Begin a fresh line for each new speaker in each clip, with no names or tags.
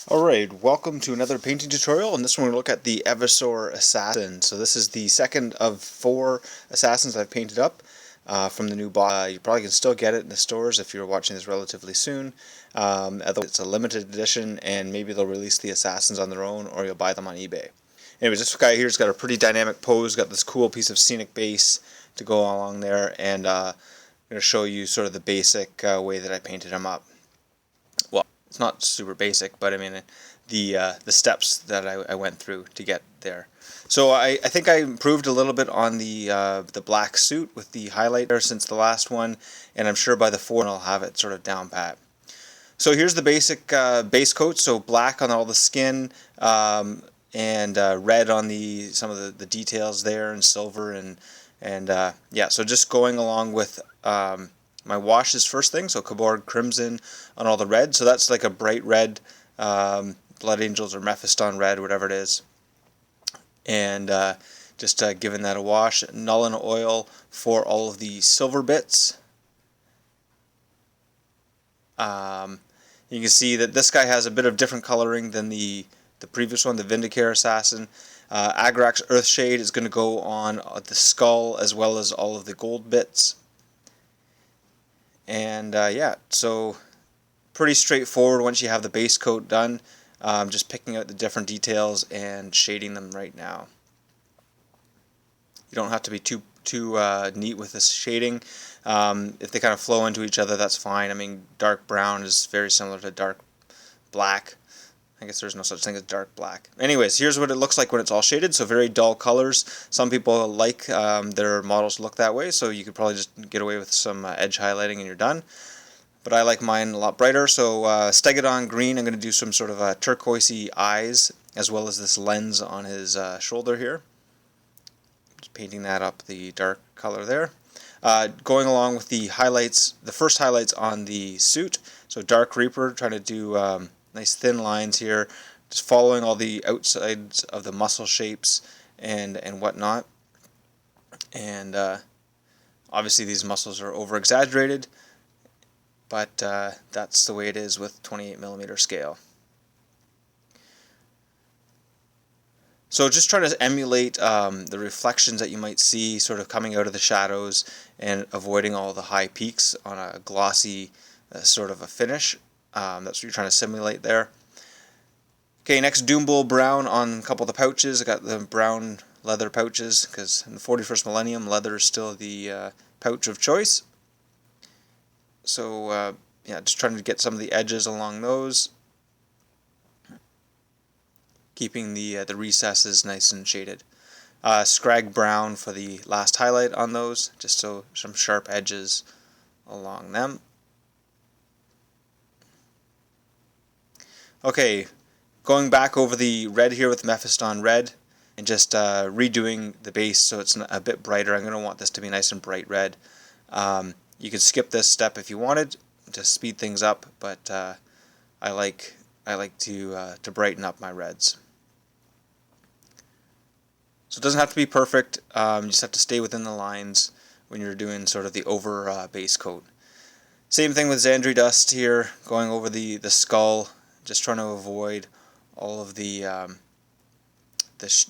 Alright, welcome to another painting tutorial. In this one we look at the Eversor Assassin. So this is the second of 4 Assassins I've painted up from the new box. You probably can still get it in the stores if you're watching this relatively soon. Although it's a limited edition and maybe they'll release the Assassins on their own or you'll buy them on eBay. Anyways, this guy here's got a pretty dynamic pose, got this cool piece of scenic base to go along there, and I'm going to show you sort of the basic way that I painted him up. Well, it's not super basic, but I mean the steps that I went through to get there. So I think I improved a little bit on the black suit with the highlight there since the last one, and I'm sure by the 4th I'll have it sort of down pat. So here's the basic base coat. So black on all the skin, and red on some of the details there, and silver, and yeah. So just going along with my wash is first thing, so Carroburg Crimson on all the red. So that's like a bright red, Blood Angels or Mephiston Red, whatever it is. And just giving that a wash. Null and oil for all of the silver bits. You can see that this guy has a bit of different coloring than the previous one, the Vindicator Assassin. Agrax Earthshade is going to go on the skull as well as all of the gold bits. And yeah, so pretty straightforward once you have the base coat done. Just picking out the different details and shading them right now. You don't have to be too neat with this shading. If they kind of flow into each other, that's fine. I mean, dark brown is very similar to dark black. I guess there's no such thing as dark black. Anyways, here's what it looks like when it's all shaded. So very dull colors. Some people like their models to look that way, so you could probably just get away with some edge highlighting and you're done. But I like mine a lot brighter. So Stegadon Green, I'm going to do some sort of turquoisey eyes, as well as this lens on his shoulder here. Just painting that up the dark color there. Going along with the highlights, the first highlights on the suit. So Dark Reaper, trying to do nice thin lines here, just following all the outsides of the muscle shapes and whatnot. And obviously these muscles are over exaggerated, but that's the way it is with 28mm scale. So just trying to emulate the reflections that you might see sort of coming out of the shadows and avoiding all the high peaks on a glossy sort of a finish. That's what you're trying to simulate there. Okay, next Doombull Brown on a couple of the pouches. I got the brown leather pouches because in the 41st millennium, leather is still the pouch of choice. So yeah, just trying to get some of the edges along those, keeping the recesses nice and shaded. Skrag Brown for the last highlight on those, just so some sharp edges along them. Okay, going back over the red here with Mephiston Red and just redoing the base so it's a bit brighter. I'm going to want this to be nice and bright red. You could skip this step if you wanted to speed things up, but I like to brighten up my reds. So it doesn't have to be perfect. You just have to stay within the lines when you're doing sort of the over base coat. Same thing with Zandri Dust here, going over the skull. Just trying to avoid all of the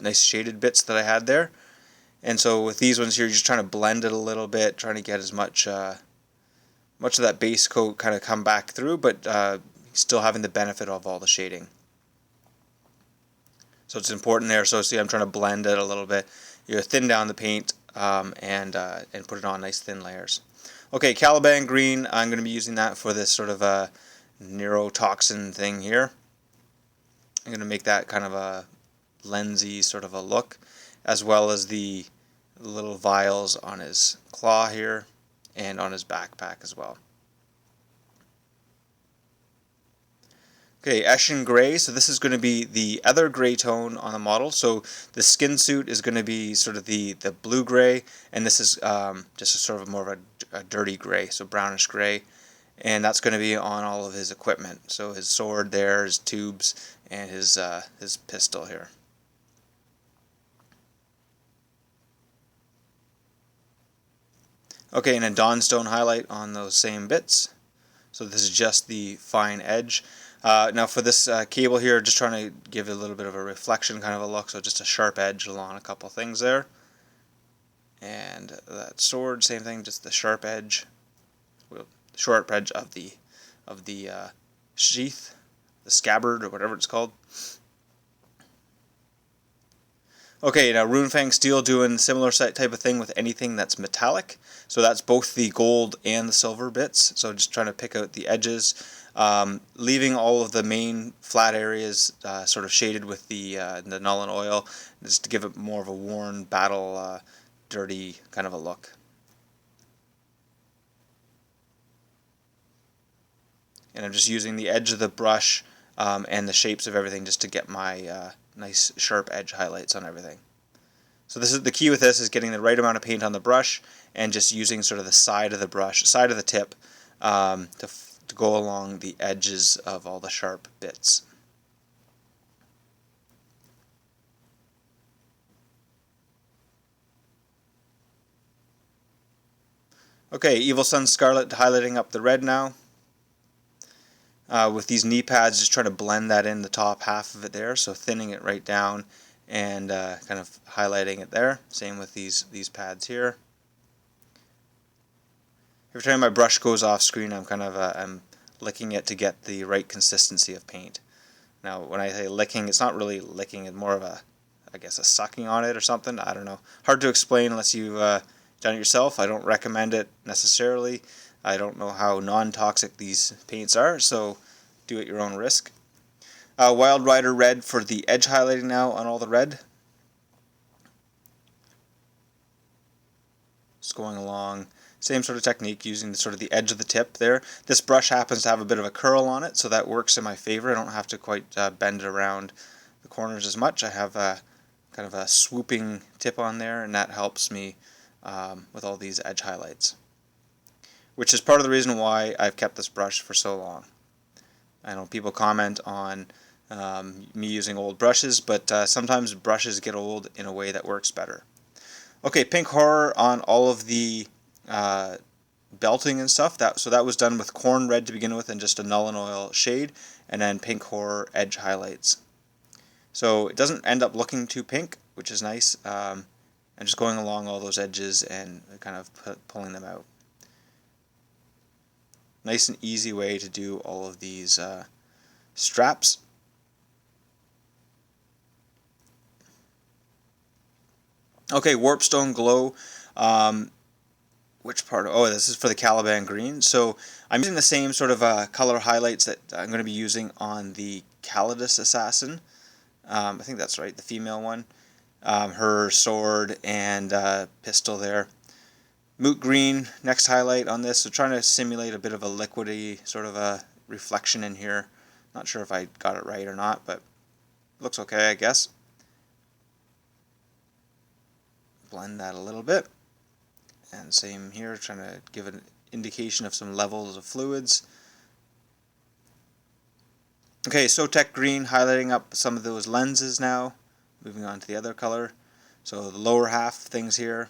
nice shaded bits that I had there. And so with these ones here, you're just trying to blend it a little bit, trying to get as much of that base coat kind of come back through, but still having the benefit of all the shading. So it's important there. So see, I'm trying to blend it a little bit. You thin down the paint and put it on nice thin layers. Okay, Caliban Green, I'm going to be using that for this sort of neurotoxin thing here. I'm going to make that kind of a lensy sort of a look, as well as the little vials on his claw here and on his backpack as well. Okay, Eshin Grey, so this is going to be the other gray tone on the model. So the skin suit is going to be sort of the blue gray, and this is just a sort of more of a dirty gray, so brownish gray. And that's going to be on all of his equipment. So his sword there, his tubes, and his pistol here. Okay, and a Dawnstone highlight on those same bits. So this is just the fine edge. Now for this cable here, just trying to give it a little bit of a reflection kind of a look, so just a sharp edge along a couple things there. And that sword, same thing, just the sharp edge, well, sharp edge of the sheath, the scabbard or whatever it's called. Okay, now Runefang Steel doing similar type of thing with anything that's metallic. So that's both the gold and the silver bits. So just trying to pick out the edges, leaving all of the main flat areas sort of shaded with the Nuln Oil, just to give it more of a worn, battle, dirty kind of a look. And I'm just using the edge of the brush and the shapes of everything just to get my nice sharp edge highlights on everything. So this is the key with this, is getting the right amount of paint on the brush and just using sort of the side of the brush, side of the tip, to go along the edges of all the sharp bits. Okay, Evil Sunz Scarlet highlighting up the red now. With these knee pads, just trying to blend that in the top half of it there, so thinning it right down and kind of highlighting it there. Same with these pads here. Every time my brush goes off screen, I'm kind of I'm licking it to get the right consistency of paint. Now, when I say licking, it's not really licking; it's more of a, I guess, a sucking on it or something. I don't know. Hard to explain unless you've done it yourself. I don't recommend it necessarily. I don't know how non-toxic these paints are, so do at your own risk. Wild Rider Red for the edge highlighting now on all the red. Just going along, same sort of technique, using the sort of the edge of the tip there. This brush happens to have a bit of a curl on it, so that works in my favor. I don't have to quite bend it around the corners as much. I have a kind of a swooping tip on there, and that helps me with all these edge highlights, which is part of the reason why I've kept this brush for so long. I know people comment on me using old brushes, but sometimes brushes get old in a way that works better. Okay, Pink Horror on all of the belting and stuff. So that was done with Corn Red to begin with and just a Nuln Oil shade, and then Pink Horror edge highlights. So it doesn't end up looking too pink, which is nice. And just going along all those edges and kind of pulling them out. Nice and easy way to do all of these straps. Okay, Warpstone Glow. Which part? Oh, this is for the Caliban Green. So I'm using the same sort of color highlights that I'm going to be using on the Caliban Assassin. I think that's right, the female one. Her sword and pistol there. Moot Green, next highlight on this, so trying to simulate a bit of a liquidy sort of a reflection in here. Not sure if I got it right or not, but looks okay, I guess. Blend that a little bit. And same here, trying to give an indication of some levels of fluids. Okay, Sotek Green, highlighting up some of those lenses now. Moving on to the other color. So the lower half things here.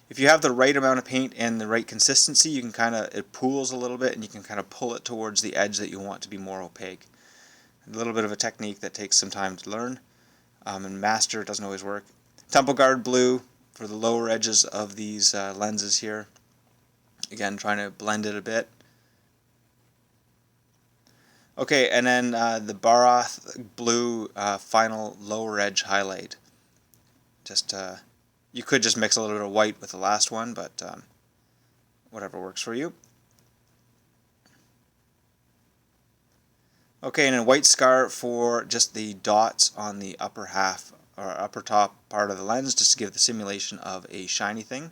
If you have the right amount of paint and the right consistency, you can kind of, it pools a little bit and you can kind of pull it towards the edge that you want to be more opaque. A little bit of a technique that takes some time to learn. And master, it doesn't always work. Temple Guard Blue for the lower edges of these lenses here. Again, trying to blend it a bit. Okay, and then the Baharroth Blue final lower edge highlight. Just you could just mix a little bit of white with the last one, but whatever works for you. Okay, and then white scar for just the dots on the upper half or upper top part of the lens, just to give the simulation of a shiny thing.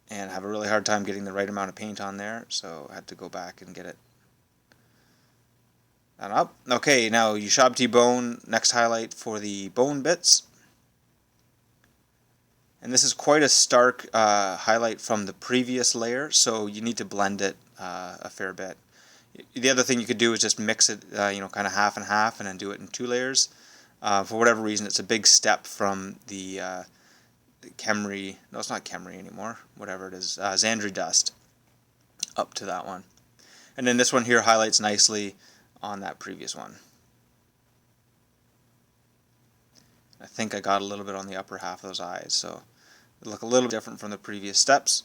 And I have a really hard time getting the right amount of paint on there, so I had to go back and get it done up. Okay, now Ushabti Bone, next highlight for the bone bits. And this is quite a stark highlight from the previous layer, so you need to blend it a fair bit. The other thing you could do is just mix it, kind of half and half, and then do it in 2 layers. For whatever reason, it's a big step from the Khemri. No, it's not Khemri anymore. Whatever it is, Zandri Dust, up to that one. And then this one here highlights nicely on that previous one. I think I got a little bit on the upper half of those eyes, so they look a little different from the previous steps.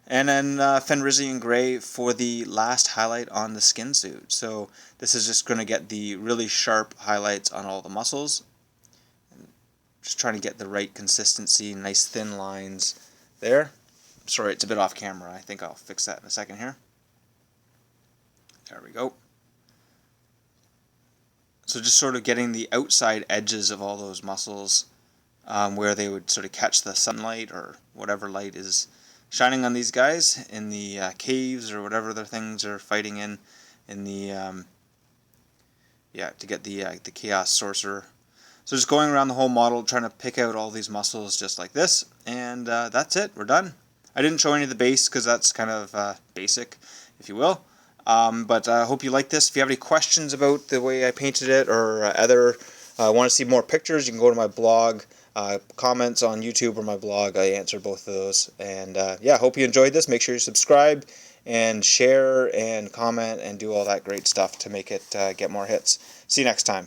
And then Fenrisian Grey for the last highlight on the skin suit. So this is just going to get the really sharp highlights on all the muscles. Just trying to get the right consistency, nice thin lines there. Sorry, it's a bit off camera. I think I'll fix that in a second here. There we go. So just sort of getting the outside edges of all those muscles where they would sort of catch the sunlight or whatever light is shining on these guys in the caves or whatever their things are fighting in the yeah, to get the Chaos Sorcerer. So just going around the whole model trying to pick out all these muscles just like this, and that's it, we're done. I didn't show any of the base because that's kind of basic, if you will. But I hope you like this. If you have any questions about the way I painted it or want to see more pictures, you can go to my blog. Comments on YouTube or my blog, I answer both of those. And yeah, hope you enjoyed this. Make sure you subscribe and share and comment and do all that great stuff to make it get more hits. See you next time.